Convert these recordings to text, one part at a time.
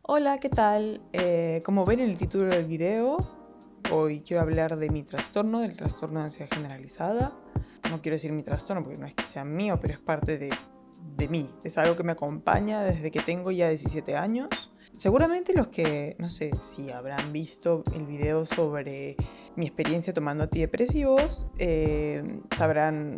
Hola, ¿qué tal? Como ven en el título del video, hoy quiero hablar de mi trastorno, del trastorno de ansiedad generalizada. No quiero decir mi trastorno porque no es que sea mío, pero es parte de mí. Es algo que me acompaña desde que tengo ya 17 años. Seguramente los que, no sé si habrán visto el video sobre mi experiencia tomando antidepresivos, sabrán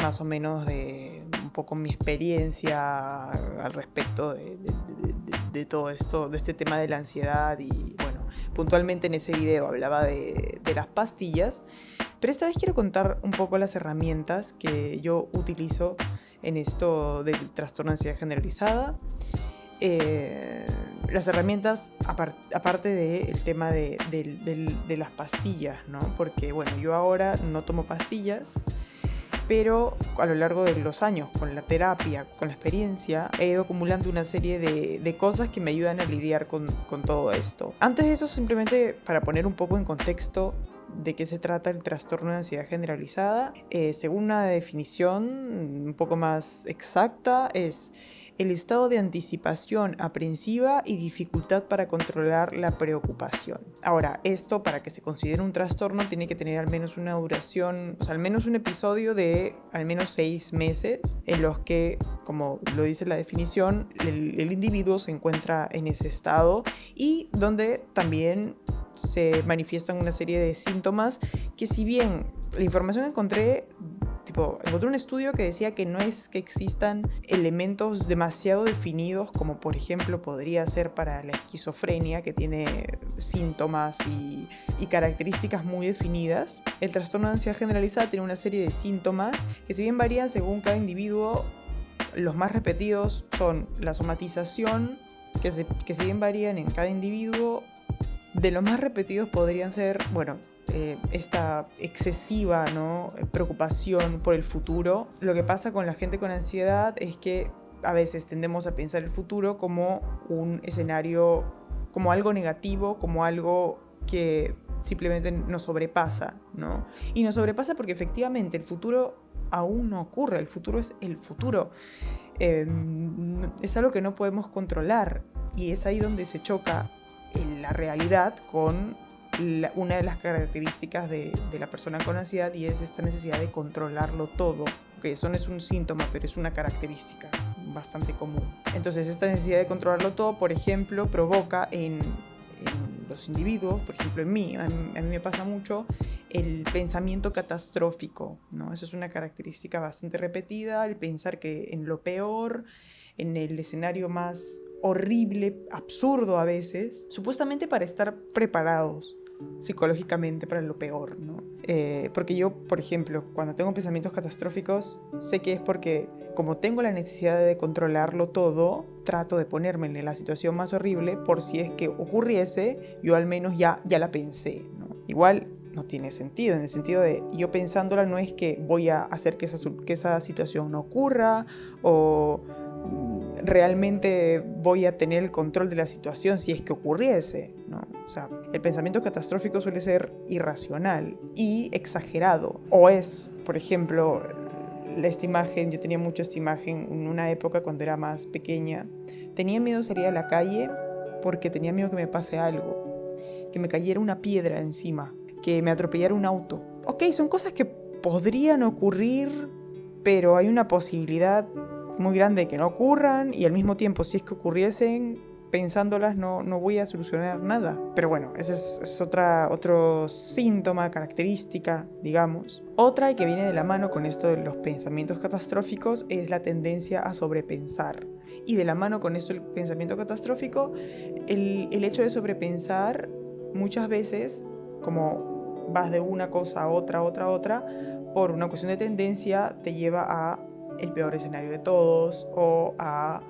más o menos de un poco mi experiencia al respecto de todo esto, de este tema de la ansiedad. Y bueno, puntualmente en ese video hablaba de las pastillas, pero esta vez quiero contar un poco las herramientas que yo utilizo en esto del trastorno de ansiedad generalizada. Las herramientas, aparte del tema de las pastillas, ¿no? Porque, bueno, yo ahora no tomo pastillas, pero a lo largo de los años, con la terapia, con la experiencia, he ido acumulando una serie de cosas que me ayudan a lidiar con todo esto. Antes de eso, simplemente para poner un poco en contexto de qué se trata el trastorno de ansiedad generalizada, según una definición un poco más exacta, es el estado de anticipación aprensiva y dificultad para controlar la preocupación. Ahora, esto para que se considere un trastorno tiene que tener al menos una duración, o sea, al menos un episodio de al menos 6 meses en los que, como lo dice la definición, el individuo se encuentra en ese estado y donde también se manifiestan una serie de síntomas que, si bien la información que encontré un estudio que decía que no es que existan elementos demasiado definidos, como por ejemplo podría ser para la esquizofrenia, que tiene síntomas y características muy definidas. El trastorno de ansiedad generalizada tiene una serie de síntomas que, si bien varían según cada individuo, los más repetidos son la somatización, que si bien varían en cada individuo, de los más repetidos podrían ser, bueno, esta excesiva, ¿no?, preocupación por el futuro. Lo que pasa con la gente con ansiedad es que a veces tendemos a pensar el futuro como un escenario, como algo negativo, como algo que simplemente nos sobrepasa, ¿no? Y nos sobrepasa porque efectivamente el futuro aún no ocurre, el futuro es el futuro. Es algo que no podemos controlar, y es ahí donde se choca la realidad con una de las características de la persona con ansiedad, y es esta necesidad de controlarlo todo. Que eso no es un síntoma, pero es una característica bastante común. Entonces, esta necesidad de controlarlo todo, por ejemplo, provoca en los individuos, por ejemplo en mí, a mí me pasa mucho el pensamiento catastrófico, ¿no? Eso es una característica bastante repetida, el pensar que en lo peor, en el escenario más horrible, absurdo a veces, supuestamente para estar preparados psicológicamente para lo peor, ¿no? Porque yo, por ejemplo, cuando tengo pensamientos catastróficos, sé que es porque, como tengo la necesidad de controlarlo todo, trato de ponerme en la situación más horrible por si es que ocurriese, yo al menos ya la pensé, ¿no? Igual no tiene sentido, en el sentido de, yo pensándola no es que voy a hacer que esa situación no ocurra, o realmente voy a tener el control de la situación si es que ocurriese, ¿no? O sea, el pensamiento catastrófico suele ser irracional y exagerado. O es, por ejemplo, esta imagen, yo tenía mucho esta imagen en una época cuando era más pequeña. Tenía miedo de salir a la calle porque tenía miedo que me pase algo, que me cayera una piedra encima, que me atropellara un auto. Ok, son cosas que podrían ocurrir, pero hay una posibilidad muy grande de que no ocurran, y al mismo tiempo, si es que ocurriesen, pensándolas no voy a solucionar nada. Pero bueno, ese es otro síntoma, característica, digamos. Otra, y que viene de la mano con esto de los pensamientos catastróficos, es la tendencia a sobrepensar. Y de la mano con esto el pensamiento catastrófico, el hecho de sobrepensar, muchas veces, como vas de una cosa a otra, por una cuestión de tendencia, te lleva a el peor escenario de todos, o a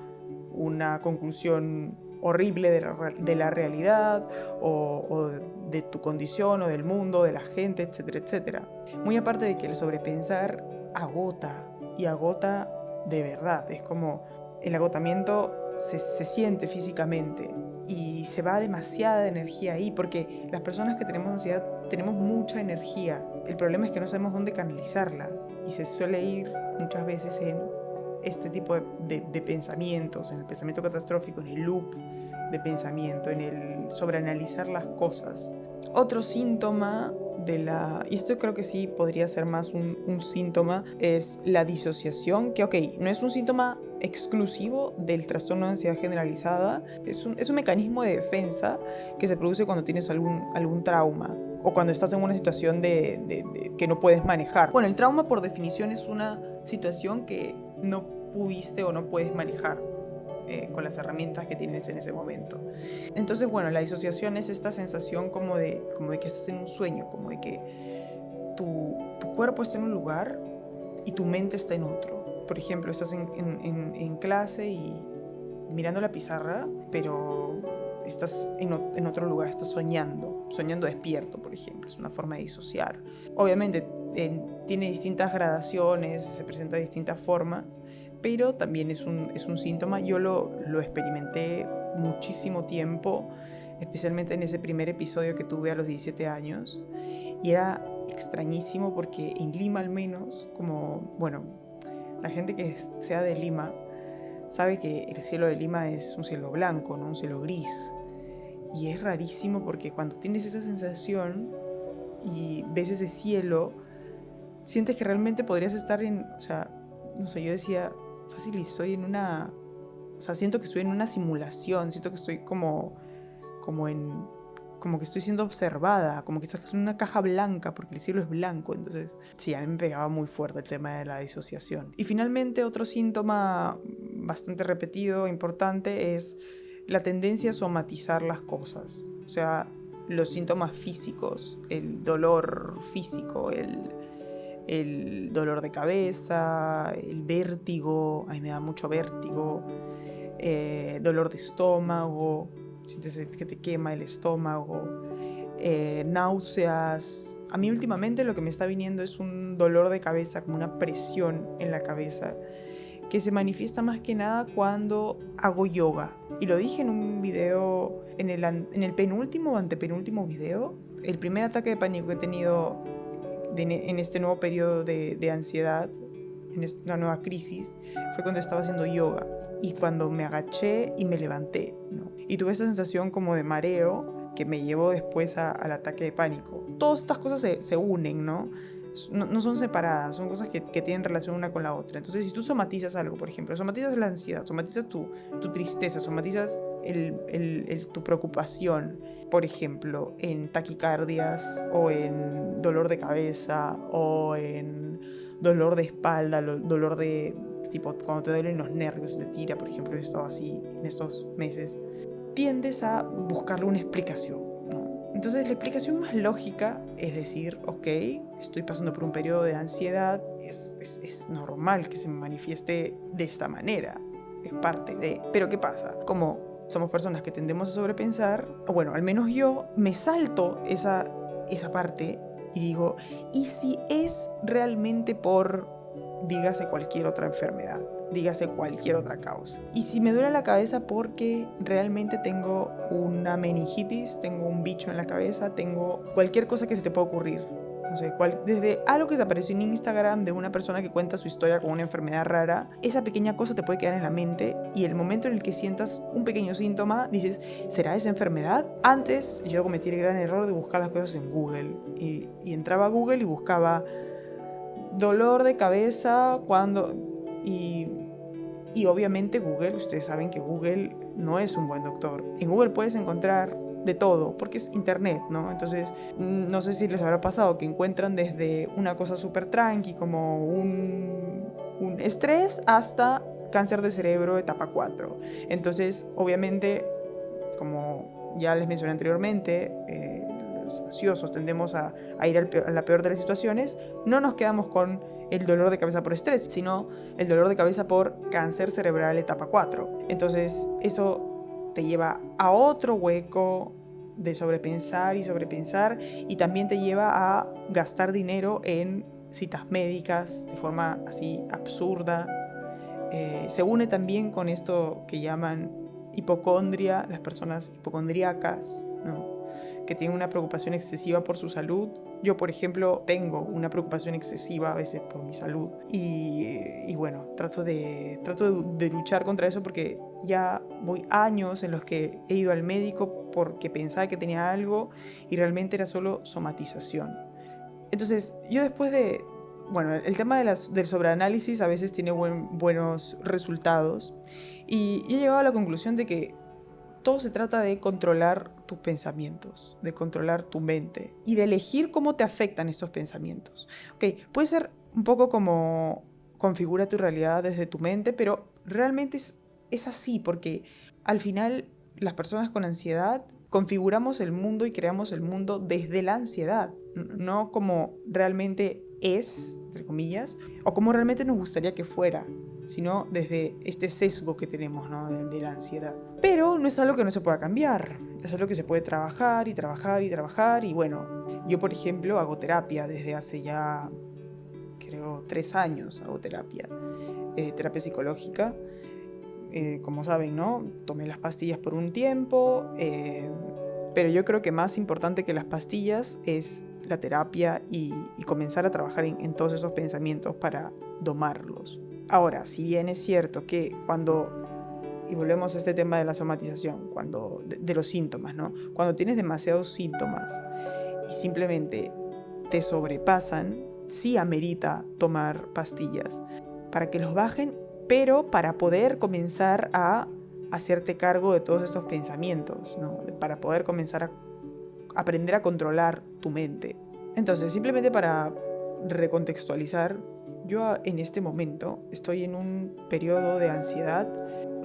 una conclusión horrible de la realidad, o de tu condición, o del mundo, de la gente, etcétera, etcétera. Muy aparte de que el sobrepensar agota, y agota de verdad. Es como el agotamiento se siente físicamente, y se va demasiada energía ahí, porque las personas que tenemos ansiedad tenemos mucha energía. El problema es que no sabemos dónde canalizarla, y se suele ir muchas veces en este tipo de pensamientos, en el pensamiento catastrófico, en el loop de pensamiento, en el sobreanalizar las cosas. Otro síntoma y esto creo que sí podría ser más un síntoma, es la disociación, que ok, no es un síntoma exclusivo del trastorno de ansiedad generalizada, es un mecanismo de defensa que se produce cuando tienes algún trauma o cuando estás en una situación que no puedes manejar. Bueno, el trauma por definición es una situación que no pudiste o no puedes manejar con las herramientas que tienes en ese momento. Entonces, bueno, la disociación es esta sensación como de que estás en un sueño, como de que tu cuerpo está en un lugar y tu mente está en otro. Por ejemplo, estás en clase y mirando la pizarra, pero estás en otro lugar, estás soñando despierto, por ejemplo. Es una forma de disociar. Obviamente tiene distintas gradaciones, se presenta de distintas formas, pero también es un síntoma. Yo lo experimenté muchísimo tiempo, especialmente en ese primer episodio que tuve a los 17 años, y era extrañísimo porque en Lima al menos, como, bueno, la gente que sea de Lima sabe que el cielo de Lima es un cielo blanco, ¿no? Un cielo gris, y es rarísimo porque cuando tienes esa sensación y ves ese cielo, sientes que realmente podrías estar o sea, no sé, yo decía, fácil, estoy o sea, siento que estoy en una simulación, siento que estoy como que estoy siendo observada, como que estás en una caja blanca porque el cielo es blanco. Entonces, sí, a mí me pegaba muy fuerte el tema de la disociación. Y finalmente, otro síntoma bastante repetido, importante, es la tendencia a somatizar las cosas. O sea, los síntomas físicos, el dolor físico, el dolor de cabeza, el vértigo, a mí me da mucho vértigo, dolor de estómago, sientes que te quema el estómago, náuseas. A mí últimamente lo que me está viniendo es un dolor de cabeza, como una presión en la cabeza, que se manifiesta más que nada cuando hago yoga. Y lo dije en un video, en el penúltimo o antepenúltimo video. El primer ataque de pánico que he tenido en este nuevo periodo de ansiedad, en esta nueva crisis, fue cuando estaba haciendo yoga y cuando me agaché y me levanté, ¿no? Y tuve esa sensación como de mareo que me llevó después al ataque de pánico. Todas estas cosas se unen, ¿no? No son separadas, son cosas que tienen relación una con la otra. Entonces, si tú somatizas algo, por ejemplo, somatizas la ansiedad, somatizas tu tristeza, somatizas tu preocupación, por ejemplo, en taquicardias o en dolor de cabeza o en dolor de espalda, dolor de tipo cuando te duelen los nervios, te tira, por ejemplo, he estado así en estos meses, tiendes a buscarle una explicación, ¿no? Entonces la explicación más lógica es decir, ok, estoy pasando por un periodo de ansiedad, es normal que se me manifieste de esta manera, es parte de... Pero ¿qué pasa? Como somos personas que tendemos a sobrepensar, o bueno, al menos yo me salto esa parte y digo, ¿y si es realmente por, dígase, cualquier otra enfermedad? Dígase cualquier otra causa. Y si me duele la cabeza porque realmente tengo una meningitis, tengo un bicho en la cabeza, tengo cualquier cosa que se te pueda ocurrir. No sé, desde algo que se apareció en Instagram de una persona que cuenta su historia con una enfermedad rara, esa pequeña cosa te puede quedar en la mente y el momento en el que sientas un pequeño síntoma, dices, ¿será esa enfermedad? Antes yo cometí el gran error de buscar las cosas en Google y entraba a Google y buscaba dolor de cabeza y obviamente Google, ustedes saben que Google no es un buen doctor. En Google puedes encontrar de todo, porque es internet, ¿no? Entonces, no sé si les habrá pasado que encuentran desde una cosa súper tranqui, como un estrés, hasta cáncer de cerebro etapa 4. Entonces, obviamente, como ya les mencioné anteriormente, los ansiosos tendemos a ir a la peor de las situaciones. No nos quedamos con el dolor de cabeza por estrés, sino el dolor de cabeza por cáncer cerebral etapa 4. Entonces, eso te lleva a otro hueco de sobrepensar y también te lleva a gastar dinero en citas médicas de forma así absurda. Se une también con esto que llaman hipocondria, las personas hipocondríacas, ¿no? que tienen una preocupación excesiva por su salud. Yo, por ejemplo, tengo una preocupación excesiva a veces por mi salud y bueno, trato de luchar contra eso porque ya voy años en los que he ido al médico porque pensaba que tenía algo y realmente era solo somatización. Entonces, yo después de... Bueno, el tema del sobreanálisis a veces tiene buenos resultados y he llegado a la conclusión de que todo se trata de controlar tus pensamientos, de controlar tu mente y de elegir cómo te afectan estos pensamientos. Ok, puede ser un poco como configura tu realidad desde tu mente, pero realmente es así porque al final las personas con ansiedad configuramos el mundo y creamos el mundo desde la ansiedad, no como realmente es, entre comillas, o como realmente nos gustaría que fuera, sino desde este sesgo que tenemos, ¿no? de la ansiedad. Pero no es algo que no se pueda cambiar, es algo que se puede trabajar y trabajar y trabajar. Y bueno, yo por ejemplo hago terapia desde hace ya, creo, 3 años hago terapia psicológica. Como saben, ¿no? Tomé las pastillas por un tiempo, pero yo creo que más importante que las pastillas es la terapia y comenzar a trabajar en todos esos pensamientos para domarlos. Ahora, si bien es cierto que y volvemos a este tema de la somatización, de los síntomas, ¿no? Cuando tienes demasiados síntomas y simplemente te sobrepasan, sí amerita tomar pastillas para que los bajen, pero para poder comenzar a hacerte cargo de todos esos pensamientos, ¿no? Para poder comenzar a aprender a controlar tu mente. Entonces, simplemente para recontextualizar, yo en este momento estoy en un periodo de ansiedad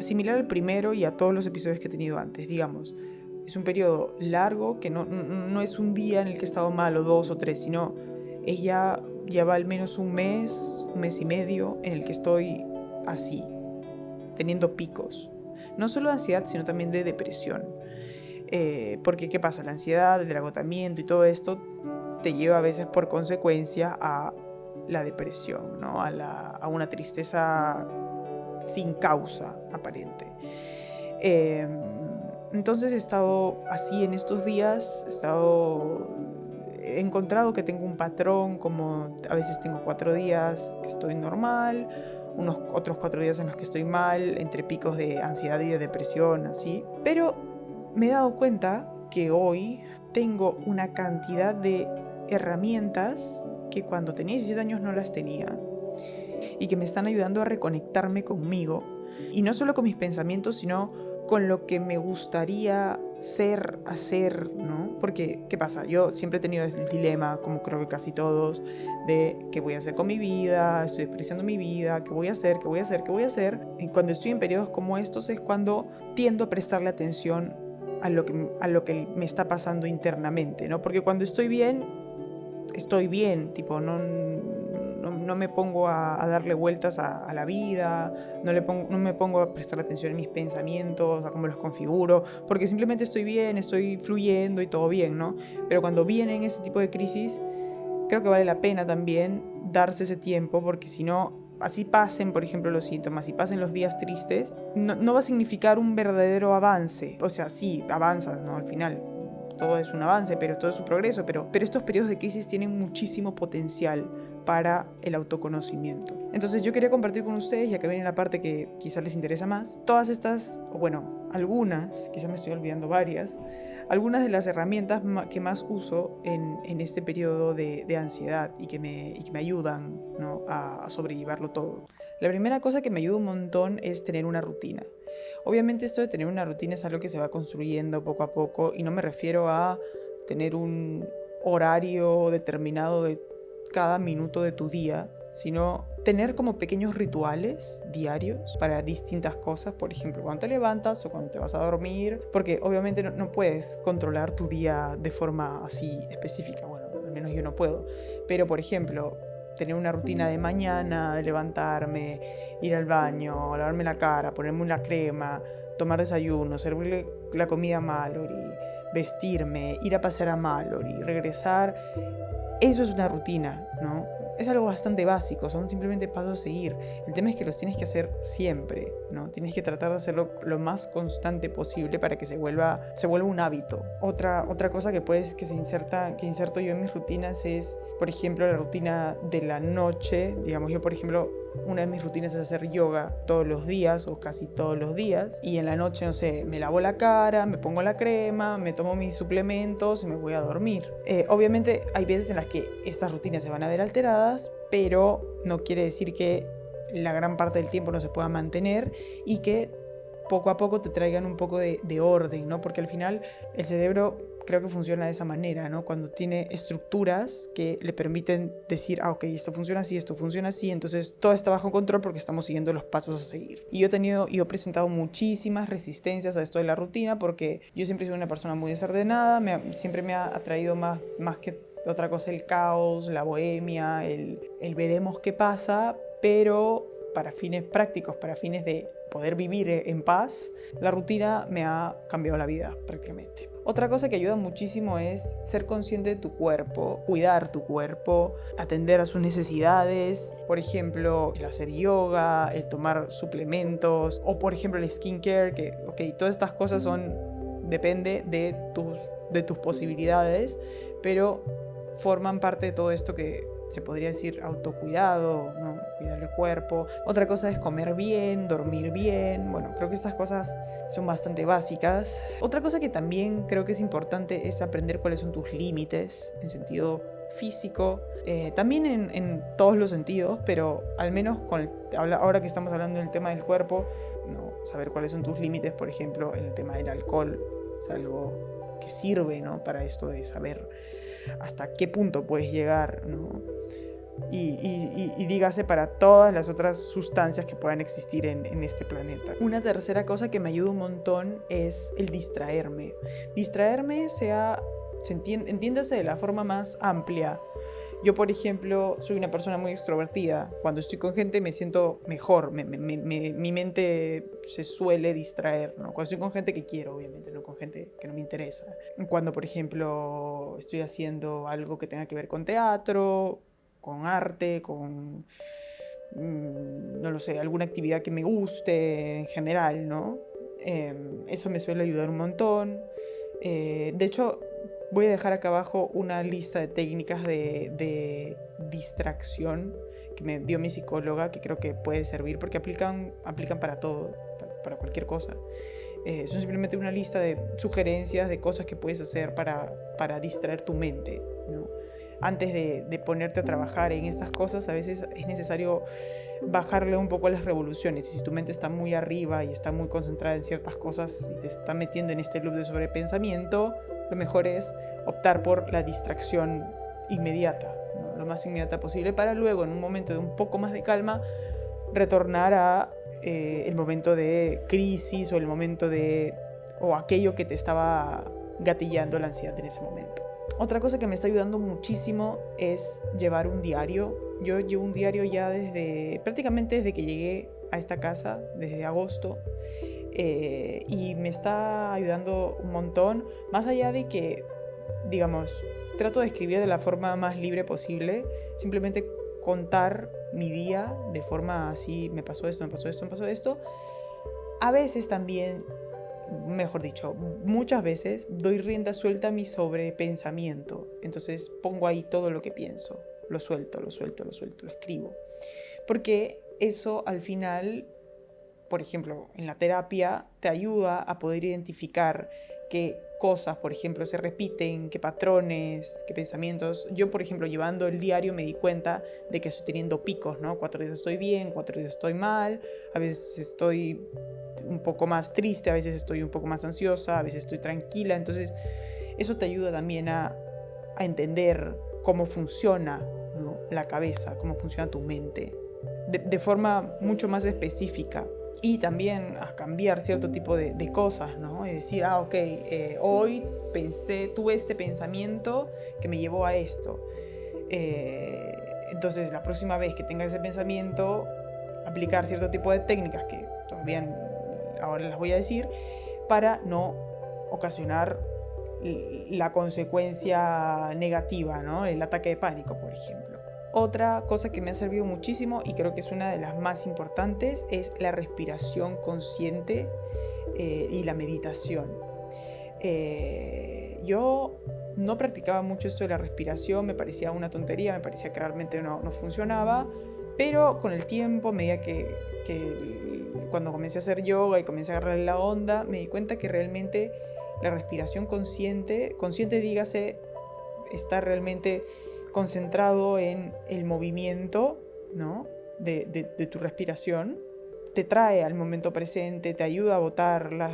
similar al primero y a todos los episodios que he tenido antes, digamos. Es un periodo largo, que no es un día en el que he estado mal o 2 o 3, sino ya va al menos un mes y medio en el que estoy así, teniendo picos. No solo de ansiedad, sino también de depresión. Porque, ¿qué pasa? La ansiedad, el agotamiento y todo esto te lleva a veces por consecuencia a la depresión, ¿no? A una tristeza sin causa aparente. Entonces he estado así en estos días, he encontrado que tengo un patrón, como a veces tengo 4 días que estoy normal, otros 4 días en los que estoy mal, entre picos de ansiedad y de depresión, así. Pero me he dado cuenta que hoy tengo una cantidad de herramientas que cuando tenía 17 años no las tenía y que me están ayudando a reconectarme conmigo, y no solo con mis pensamientos, sino con lo que me gustaría hacer, ¿no? Porque, ¿qué pasa? Yo siempre he tenido el dilema, como creo que casi todos, de qué voy a hacer con mi vida, estoy desperdiciando mi vida, qué voy a hacer. Y cuando estoy en periodos como estos es cuando tiendo a prestarle atención a lo que me está pasando internamente, ¿no? Porque cuando estoy bien, tipo, no me pongo a darle vueltas a la vida, no me pongo a prestar atención en mis pensamientos, a cómo los configuro, porque simplemente estoy bien, estoy fluyendo y todo bien, ¿no? Pero cuando vienen ese tipo de crisis, creo que vale la pena también darse ese tiempo, porque si no, así pasen, por ejemplo, los síntomas y pasen los días tristes, no va a significar un verdadero avance. O sea, sí, avanzas, ¿no? Al final todo es un avance, pero todo es un progreso, pero estos periodos de crisis tienen muchísimo potencial para el autoconocimiento. Entonces yo quería compartir con ustedes, ya que viene la parte que quizás les interesa más, todas estas, o bueno, algunas, quizás me estoy olvidando varias, algunas de las herramientas que más uso en este periodo de ansiedad y que me ayudan, ¿no? a sobrellevarlo todo. La primera cosa que me ayuda un montón es tener una rutina. Obviamente esto de tener una rutina es algo que se va construyendo poco a poco, y no me refiero a tener un horario determinado de cada minuto de tu día, sino tener como pequeños rituales diarios para distintas cosas. Por ejemplo, cuando te levantas o cuando te vas a dormir, porque obviamente no puedes controlar tu día de forma así específica. Bueno, al menos yo no puedo. Pero, por ejemplo, tener una rutina de mañana, de levantarme, ir al baño, lavarme la cara, ponerme una crema, tomar desayuno, servirle la comida a Mallory, vestirme, ir a pasear a Mallory, regresar. Eso es una rutina, ¿no? es algo bastante básico, son simplemente pasos a seguir. El tema es que los tienes que hacer siempre, ¿no? Tienes que tratar de hacerlo lo más constante posible para que se vuelva un hábito. Otra cosa que inserto yo en mis rutinas es, por ejemplo, la rutina de la noche. Digamos, yo, por ejemplo, una de mis rutinas es hacer yoga todos los días o casi todos los días, y en la noche, no sé, me lavo la cara, me pongo la crema, me tomo mis suplementos y me voy a dormir. Obviamente hay veces en las que estas rutinas se van a ver alteradas, pero no quiere decir que la gran parte del tiempo no se pueda mantener y que poco a poco te traigan un poco de orden, ¿no? Porque al final el cerebro creo que funciona de esa manera, ¿no? Cuando tiene estructuras que le permiten decir, ok, esto funciona así, entonces todo está bajo control porque estamos siguiendo los pasos a seguir. Y yo he presentado muchísimas resistencias a esto de la rutina, porque yo siempre he sido una persona muy desordenada, siempre me ha atraído más que otra cosa el caos, la bohemia, el veremos qué pasa, pero para fines prácticos, para fines de poder vivir en paz, la rutina me ha cambiado la vida prácticamente. Otra cosa que ayuda muchísimo es ser consciente de tu cuerpo, cuidar tu cuerpo, atender a sus necesidades. Por ejemplo, el hacer yoga, el tomar suplementos, o por ejemplo el skincare, que todas estas cosas depende de tus posibilidades, pero forman parte de todo esto que se podría decir autocuidado, ¿no? Cuidar el cuerpo. Otra cosa es comer bien, dormir bien. Bueno, creo que estas cosas son bastante básicas. Otra cosa que también creo que es importante es aprender cuáles son tus límites en sentido físico, también en todos los sentidos, pero al menos ahora que estamos hablando del tema del cuerpo, ¿no? Saber cuáles son tus límites, por ejemplo, en el tema del alcohol, es algo que sirve, ¿no? Para esto de saber hasta qué punto puedes llegar, ¿no? Y dígase para todas las otras sustancias que puedan existir en este planeta. Una tercera cosa que me ayuda un montón es el distraerme. Distraerme entiéndase de la forma más amplia. Yo, por ejemplo, soy una persona muy extrovertida. Cuando estoy con gente me siento mejor. Mi mente se suele distraer, ¿no? Cuando estoy con gente que quiero, obviamente, no con gente que no me interesa. Cuando, por ejemplo, estoy haciendo algo que tenga que ver con teatro, con arte, con, no lo sé, alguna actividad que me guste en general, ¿no? Eso me suele ayudar un montón. De hecho, voy a dejar acá abajo una lista de técnicas de distracción que me dio mi psicóloga, que creo que puede servir porque aplican para todo, para cualquier cosa. Son simplemente una lista de sugerencias de cosas que puedes hacer para distraer tu mente, ¿no? Antes de ponerte a trabajar en estas cosas, a veces es necesario bajarle un poco a las revoluciones. Y si tu mente está muy arriba y está muy concentrada en ciertas cosas y te está metiendo en este loop de sobrepensamiento, lo mejor es optar por la distracción inmediata, ¿no? Lo más inmediata posible, para luego, en un momento de un poco más de calma, retornar a el momento de crisis o aquello que te estaba gatillando la ansiedad en ese momento. Otra cosa que me está ayudando muchísimo es llevar un diario. Yo llevo un diario ya prácticamente desde que llegué a esta casa, desde agosto, y me está ayudando un montón, más allá de que, digamos, trato de escribir de la forma más libre posible, simplemente contar mi día de forma así, me pasó esto. A veces también, mejor dicho, muchas veces doy rienda suelta a mi sobrepensamiento. Entonces pongo ahí todo lo que pienso, lo suelto, lo escribo. Porque eso al final, por ejemplo, en la terapia te ayuda a poder identificar qué cosas, por ejemplo, se repiten, qué patrones, qué pensamientos. Yo, por ejemplo, llevando el diario me di cuenta de que estoy teniendo picos, ¿no? 4 días estoy bien, 4 días estoy mal, a veces estoy un poco más triste, a veces estoy un poco más ansiosa, a veces estoy tranquila. Entonces eso te ayuda también a entender cómo funciona, ¿no? La cabeza, cómo funciona tu mente de forma mucho más específica, y también a cambiar cierto tipo de cosas, ¿no? Es decir, hoy tuve este pensamiento que me llevó a esto, entonces la próxima vez que tenga ese pensamiento, aplicar cierto tipo de técnicas que todavía ahora las voy a decir, para no ocasionar la consecuencia negativa, ¿no? El ataque de pánico, por ejemplo. Otra cosa que me ha servido muchísimo y creo que es una de las más importantes es la respiración consciente y la meditación. Yo no practicaba mucho esto de la respiración, me parecía una tontería, me parecía que realmente no funcionaba, pero con el tiempo, a medida que cuando comencé a hacer yoga y comencé a agarrar la onda, me di cuenta que realmente la respiración consciente dígase, estar realmente concentrado en el movimiento, ¿no? de tu respiración, te trae al momento presente, te ayuda a botar la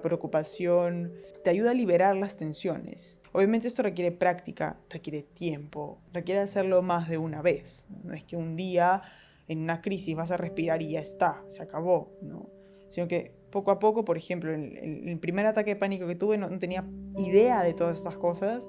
preocupación, te ayuda a liberar las tensiones. Obviamente esto requiere práctica, requiere tiempo, requiere hacerlo más de una vez. No es que un día en una crisis vas a respirar y ya está, se acabó, ¿no? Sino que poco a poco, por ejemplo, en el primer ataque de pánico que tuve no tenía idea de todas estas cosas,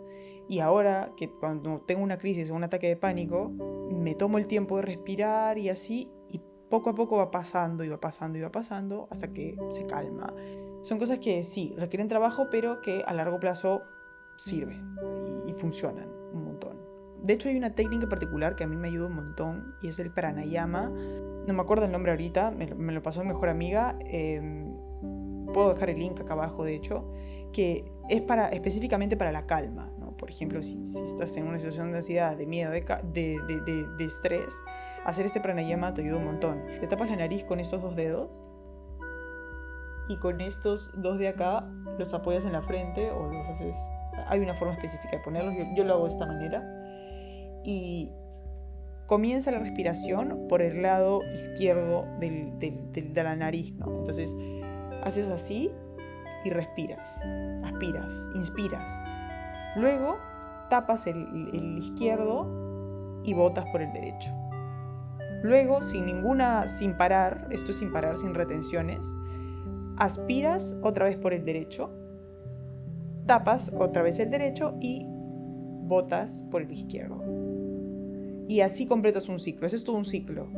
y ahora que cuando tengo una crisis o un ataque de pánico, me tomo el tiempo de respirar y así, y poco a poco va pasando y va pasando y va pasando hasta que se calma. Son cosas que sí, requieren trabajo, pero que a largo plazo sirven y funcionan un montón. De hecho, hay una técnica particular que a mí me ayuda un montón y es el pranayama. No me acuerdo el nombre ahorita, me lo pasó mi mejor amiga. Puedo dejar el link acá abajo, de hecho, que es específicamente para la calma, ¿no? Por ejemplo, si estás en una situación de ansiedad, de miedo, de estrés, hacer este pranayama te ayuda un montón. Te tapas la nariz con estos 2 dedos y con estos 2 de acá los apoyas en la frente o los haces... Hay una forma específica de ponerlos, yo lo hago de esta manera. Y comienza la respiración por el lado izquierdo de la nariz, ¿no? Entonces haces así y respiras, aspiras, inspiras. Luego tapas el izquierdo y botas por el derecho. Luego, sin parar, esto es sin parar, sin retenciones, aspiras otra vez por el derecho, tapas otra vez el derecho y botas por el izquierdo. Y así completas un ciclo, ese es todo un ciclo.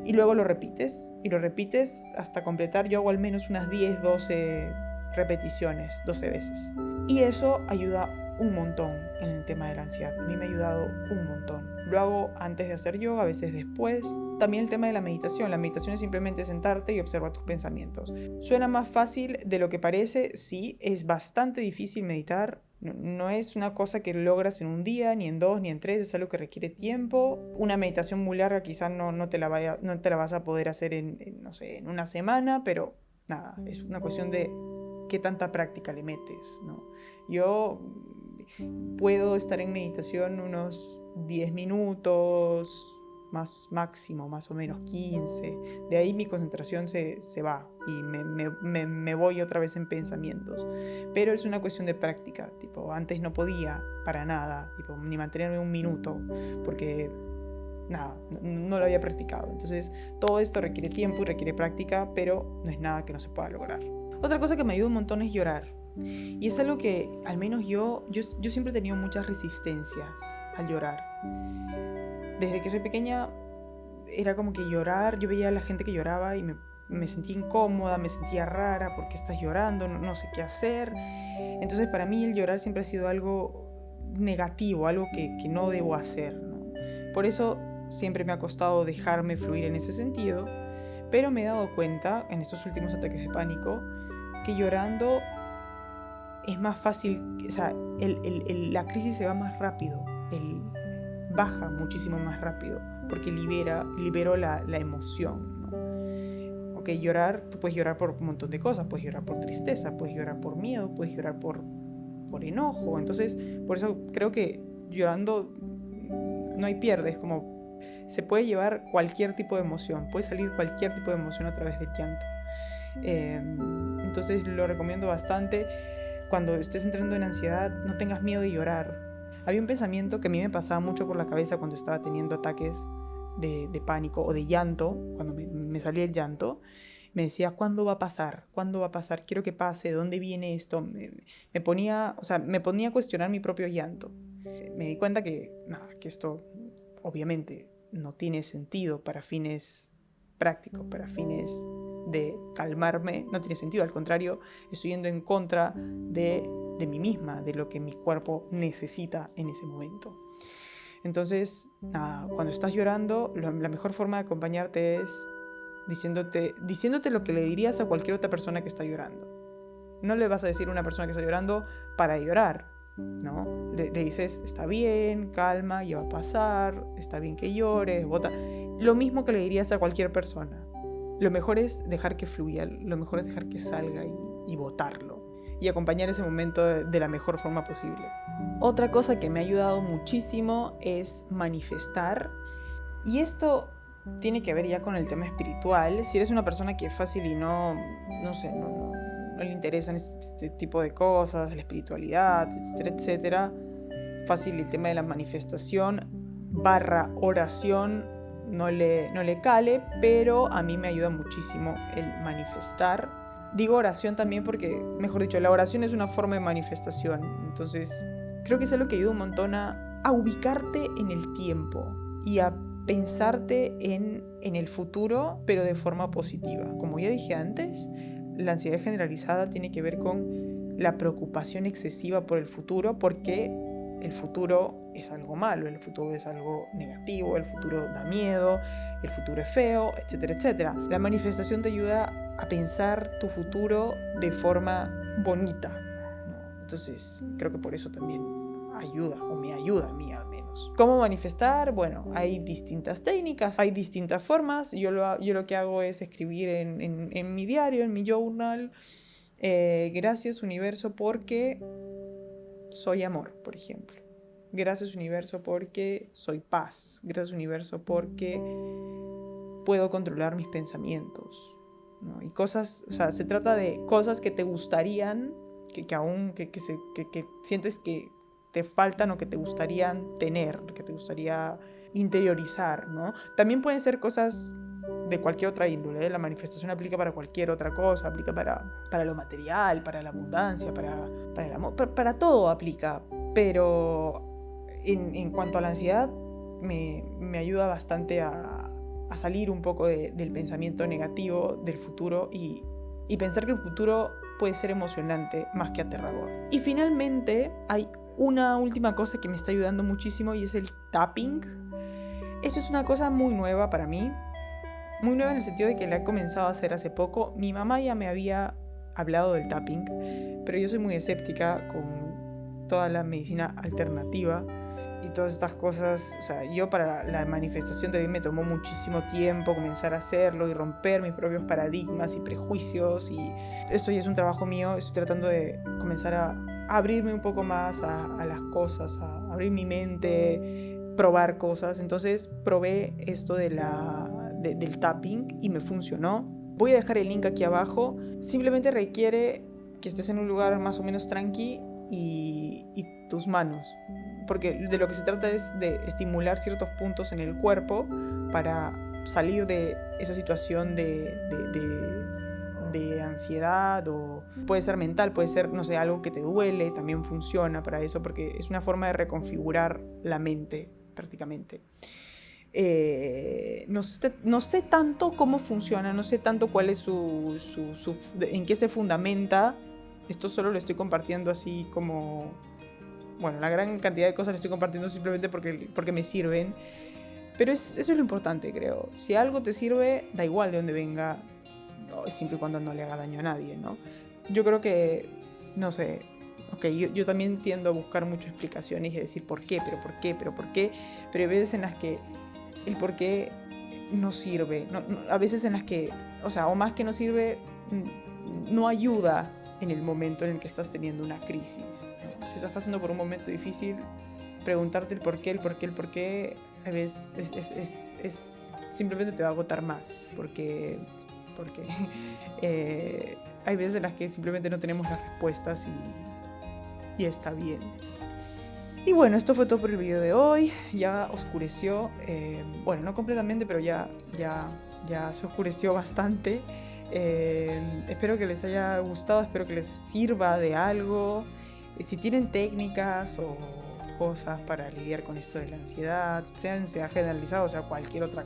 Y luego lo repites, y lo repites hasta completar. Yo hago al menos unas 10, 12 repeticiones, 12 veces. Y eso ayuda un montón en el tema de la ansiedad. A mí me ha ayudado un montón. Lo hago antes de hacer yoga, a veces después. También el tema de la meditación. La meditación es simplemente sentarte y observar tus pensamientos. Suena más fácil de lo que parece, sí, es bastante difícil meditar. No es una cosa que logras en un día, ni en 2, ni en 3, es algo que requiere tiempo. Una meditación muy larga quizás no te la vas a poder hacer no sé, en una semana, pero nada, es una cuestión de qué tanta práctica le metes, ¿no? Yo puedo estar en meditación unos 10 minutos, más máximo, más o menos 15. De ahí mi concentración se va y me voy otra vez en pensamientos. Pero es una cuestión de práctica. Tipo, antes no podía para nada, tipo, ni mantenerme un minuto, porque nada, no lo había practicado. Entonces, todo esto requiere tiempo y requiere práctica, pero no es nada que no se pueda lograr. Otra cosa que me ayuda un montón es llorar. Y es algo que, al menos yo siempre he tenido muchas resistencias al llorar. Desde que soy pequeña era como que llorar, yo veía a la gente que lloraba y me sentía incómoda, me sentía rara, ¿por qué estás llorando? No sé qué hacer. Entonces para mí el llorar siempre ha sido algo negativo, algo que no debo hacer, ¿no? Por eso siempre me ha costado dejarme fluir en ese sentido, pero me he dado cuenta en estos últimos ataques de pánico que llorando es más fácil, o sea, la crisis se va más rápido, baja muchísimo más rápido, porque liberó la emoción, ¿no? Ok, llorar, tú puedes llorar por un montón de cosas, puedes llorar por tristeza, puedes llorar por miedo, puedes llorar por enojo. Entonces, por eso creo que llorando no hay pierde, es como se puede llevar cualquier tipo de emoción, puede salir cualquier tipo de emoción a través del llanto. Entonces lo recomiendo bastante. Cuando estés entrando en ansiedad, no tengas miedo de llorar. Había un pensamiento que a mí me pasaba mucho por la cabeza cuando estaba teniendo ataques de pánico o de llanto, cuando me salía el llanto. Me decía, ¿cuándo va a pasar? ¿Cuándo va a pasar? Quiero que pase. ¿De dónde viene esto? Me ponía a cuestionar mi propio llanto. Me di cuenta que esto obviamente no tiene sentido para fines prácticos, para fines de calmarme, no tiene sentido. Al contrario, estoy yendo en contra de mí misma, de lo que mi cuerpo necesita en ese momento. Entonces, nada, cuando estás llorando, la mejor forma de acompañarte es diciéndote lo que le dirías a cualquier otra persona que está llorando. No le vas a decir a una persona que está llorando para llorar, ¿no? Le dices, está bien, calma, ya va a pasar, está bien que llores, bota. Lo mismo que le dirías a cualquier persona. Lo mejor es dejar que fluya, lo mejor es dejar que salga y botarlo. Y acompañar ese momento de la mejor forma posible. Otra cosa que me ha ayudado muchísimo es manifestar. Y esto tiene que ver ya con el tema espiritual. Si eres una persona que es fácil y no le interesan este tipo de cosas, la espiritualidad, etcétera, etcétera, fácil el tema de la manifestación / oración no le cale, pero a mí me ayuda muchísimo el manifestar. Digo oración también porque, mejor dicho, la oración es una forma de manifestación. Entonces, creo que es algo que ayuda un montón a ubicarte en el tiempo y a pensarte en el futuro, pero de forma positiva. Como ya dije antes, la ansiedad generalizada tiene que ver con la preocupación excesiva por el futuro, porque el futuro es algo malo, el futuro es algo negativo, el futuro da miedo, el futuro es feo, etcétera, etcétera. La manifestación te ayuda a pensar tu futuro de forma bonita, ¿no? Entonces, creo que por eso también ayuda, o me ayuda a mí al menos. ¿Cómo manifestar? Bueno, hay distintas técnicas, hay distintas formas. Yo lo que hago es escribir en mi diario, en mi journal, gracias universo porque soy amor, por ejemplo. Gracias universo porque soy paz. Gracias universo porque puedo controlar mis pensamientos, ¿no? Y cosas, o sea, se trata de cosas que te gustarían, que sientes que te faltan o que te gustarían tener, que te gustaría interiorizar, ¿no? También pueden ser cosas de cualquier otra índole, ¿eh? La manifestación aplica para cualquier otra cosa, aplica para lo material, para la abundancia, para el amor, para todo aplica. Pero en cuanto a la ansiedad, me ayuda bastante a salir un poco del pensamiento negativo del futuro y pensar que el futuro puede ser emocionante más que aterrador. Y finalmente hay una última cosa que me está ayudando muchísimo y es el tapping. Esto es una cosa muy nueva para mí. Muy nueva en el sentido de que la he comenzado a hacer hace poco. Mi mamá ya me había hablado del tapping, pero yo soy muy escéptica con toda la medicina alternativa y todas estas cosas. O sea, yo para la manifestación también me tomó muchísimo tiempo comenzar a hacerlo y romper mis propios paradigmas y prejuicios, y esto ya es un trabajo mío. Estoy tratando de comenzar a abrirme un poco más a las cosas, a abrir mi mente, probar cosas. Entonces probé esto del tapping y me funcionó. Voy a dejar el link aquí abajo. Simplemente requiere que estés en un lugar más o menos tranqui y tus manos, porque de lo que se trata es de estimular ciertos puntos en el cuerpo para salir de esa situación de ansiedad, o puede ser mental, puede ser, no sé, algo que te duele, también funciona para eso, porque es una forma de reconfigurar la mente prácticamente. No sé tanto cómo funciona, no sé tanto cuál es en qué se fundamenta. Esto solo lo estoy compartiendo así como, bueno, la gran cantidad de cosas lo estoy compartiendo simplemente porque me sirven. Pero eso es lo importante, creo. Si algo te sirve, da igual de dónde venga, siempre y cuando no le haga daño a nadie, ¿no? Yo creo que, no sé, yo también tiendo a buscar muchas explicaciones y a decir por qué, pero hay veces en las que el por qué no sirve, a veces en las que, o más que no sirve, no ayuda en el momento en el que estás teniendo una crisis, ¿no? Si estás pasando por un momento difícil, preguntarte el por qué, a veces simplemente te va a agotar más, porque hay veces en las que simplemente no tenemos las respuestas y está bien. Y bueno, esto fue todo por el video de hoy. Ya oscureció, bueno, no completamente, pero ya se oscureció bastante. Espero que les haya gustado, espero que les sirva de algo. Si tienen técnicas o cosas para lidiar con esto de la ansiedad, sea generalizado, o sea cualquier otra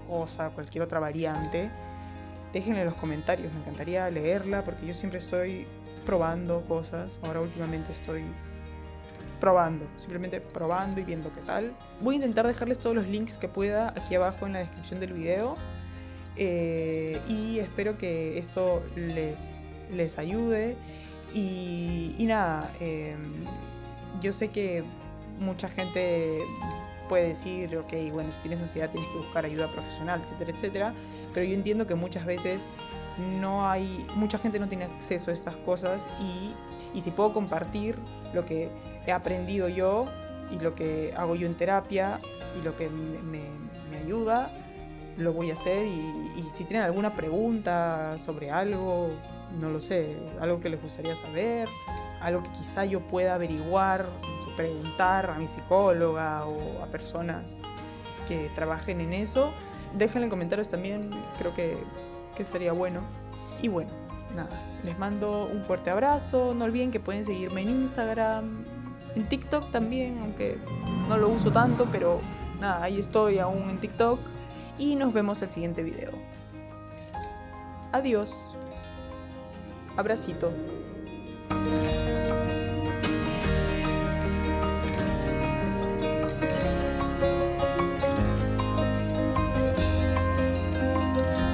cosa, cualquier otra variante, déjenle en los comentarios, me encantaría leerla, porque yo siempre estoy probando cosas. Ahora últimamente estoy probando, simplemente probando y viendo qué tal. Voy a intentar dejarles todos los links que pueda aquí abajo en la descripción del video. Y espero que esto les ayude. Y nada, yo sé que mucha gente puede decir, ok, bueno, si tienes ansiedad tienes que buscar ayuda profesional, etcétera, etcétera. Pero yo entiendo que muchas veces mucha gente no tiene acceso a estas cosas y si puedo compartir lo que he aprendido yo y lo que hago yo en terapia y lo que me ayuda, lo voy a hacer. Y si tienen alguna pregunta sobre algo, no lo sé, algo que les gustaría saber, algo que quizá yo pueda averiguar, preguntar a mi psicóloga o a personas que trabajen en eso, déjenlo en comentarios también, creo que sería bueno. Y bueno, nada, les mando un fuerte abrazo. No olviden que pueden seguirme en Instagram, en TikTok también, aunque no lo uso tanto, pero nada, ahí estoy aún en TikTok. Y nos vemos el siguiente video. Adiós. Abracito.